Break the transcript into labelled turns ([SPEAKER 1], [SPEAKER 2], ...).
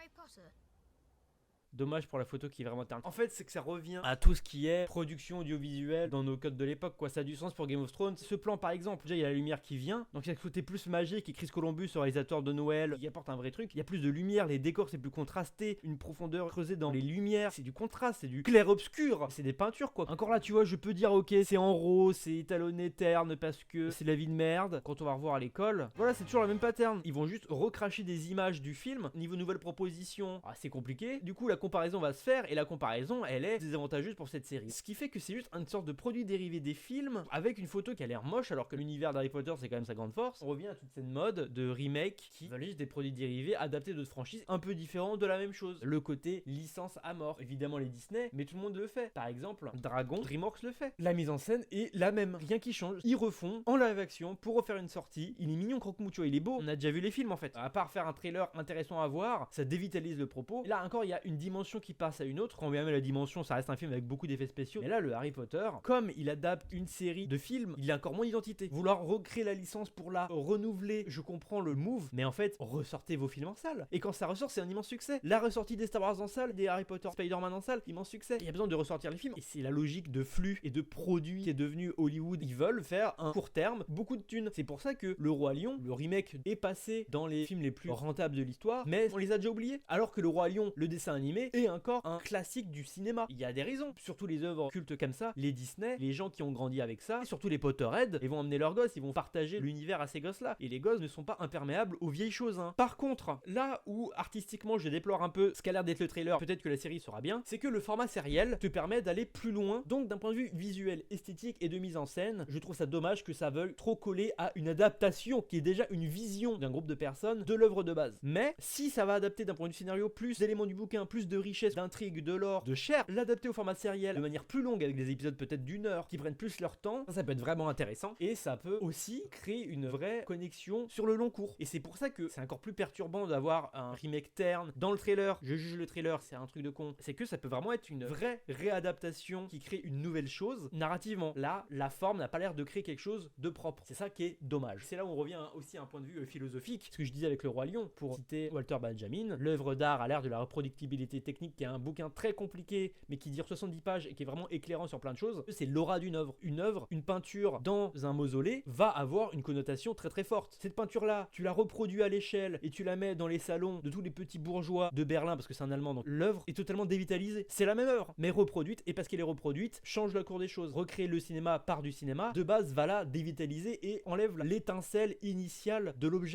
[SPEAKER 1] Harry Potter?
[SPEAKER 2] Dommage pour la photo qui est vraiment terne. En fait, c'est que ça revient à tout ce qui est production audiovisuelle dans nos codes de l'époque, quoi. Ça a du sens pour Game of Thrones. Ce plan, par exemple, déjà, il y a la lumière qui vient. Donc, il y a ce côté plus magique. Et Chris Columbus, le réalisateur de Noël, il apporte un vrai truc. Il y a plus de lumière. Les décors, c'est plus contrasté. Une profondeur creusée dans les lumières. C'est du contraste. C'est du clair-obscur. C'est des peintures, quoi. Encore là, tu vois, je peux dire, ok, c'est en rose, c'est étalonné terne parce que c'est la vie de merde. Quand on va revoir à l'école, voilà, c'est toujours la même pattern. Ils vont juste recracher des images du film. Niveau nouvelle proposition, c'est compliqué. Du coup, la comparaison va se faire et la comparaison elle est désavantageuse pour cette série. Ce qui fait que c'est juste une sorte de produit dérivé des films avec une photo qui a l'air moche alors que l'univers d'Harry Potter c'est quand même sa grande force. On revient à toute cette mode de remake qui veulent juste des produits dérivés adaptés d'autres franchises un peu différents de la même chose. Le côté licence à mort. Évidemment les Disney, mais tout le monde le fait. Par exemple, Dragon, DreamWorks le fait. La mise en scène est la même, rien qui change. Ils refont en live action pour refaire une sortie. Il est mignon croque-mou, tu vois, il est beau. On a déjà vu les films en fait. À part faire un trailer intéressant à voir, ça dévitalise le propos. Et là encore, il y a une dimension qui passe à une autre. Quand on met la dimension, ça reste un film avec beaucoup d'effets spéciaux. Mais là, le Harry Potter, comme il adapte une série de films, il a encore moins d'identité. Vouloir recréer la licence pour la renouveler, je comprends le move, mais en fait, ressortez vos films en salle. Et quand ça ressort, c'est un immense succès. La ressortie des Star Wars en salle, des Harry Potter, Spider-Man en salle, immense succès. Il y a besoin de ressortir les films. Et c'est la logique de flux et de produits qui est devenu Hollywood. Ils veulent faire un court terme, beaucoup de thunes. C'est pour ça que Le Roi Lion, le remake, est passé dans les films les plus rentables de l'histoire, mais on les a déjà oubliés. Alors que Le Roi Lion, le dessin animé, est encore un classique du cinéma. Il y a des raisons, surtout les œuvres cultes comme ça, les Disney, les gens qui ont grandi avec ça, et surtout les Potterheads, ils vont emmener leurs gosses, ils vont partager l'univers à ces gosses-là. Et les gosses ne sont pas imperméables aux vieilles choses. Par contre, là où artistiquement je déplore un peu ce qu'a l'air d'être le trailer, peut-être que la série sera bien, c'est que le format sériel te permet d'aller plus loin. Donc d'un point de vue visuel, esthétique et de mise en scène, je trouve ça dommage que ça veuille trop coller à une adaptation qui est déjà une vision d'un groupe de personnes de l'œuvre de base. Mais si ça va adapter d'un point de vue scénario plus d'éléments du bouquin, plus de richesse, d'intrigue, de lore, de chair, l'adapter au format sériel de manière plus longue avec des épisodes peut-être d'une heure qui prennent plus leur temps, ça peut être vraiment intéressant et ça peut aussi créer une vraie connexion sur le long cours. Et c'est pour ça que c'est encore plus perturbant d'avoir un remake terne dans le trailer. Je juge le trailer, c'est un truc de con. C'est que ça peut vraiment être une vraie réadaptation qui crée une nouvelle chose narrativement. Là, la forme n'a pas l'air de créer quelque chose de propre. C'est ça qui est dommage. C'est là où on revient aussi à un point de vue philosophique. Ce que je disais avec Le Roi Lion, pour citer Walter Benjamin, l'œuvre d'art a l'air de la reproductibilité technique, qui est un bouquin très compliqué mais qui dure 70 pages et qui est vraiment éclairant sur plein de choses. C'est l'aura d'une œuvre. Une œuvre, une peinture dans un mausolée va avoir une connotation très très forte. Cette peinture-là, tu la reproduis à l'échelle et tu la mets dans les salons de tous les petits bourgeois de Berlin parce que c'est un Allemand, donc l'œuvre est totalement dévitalisée. C'est la même œuvre, mais reproduite, et parce qu'elle est reproduite, change la cour des choses. Recréer le cinéma par du cinéma, de base, va la dévitaliser et enlève l'étincelle initiale de l'objet.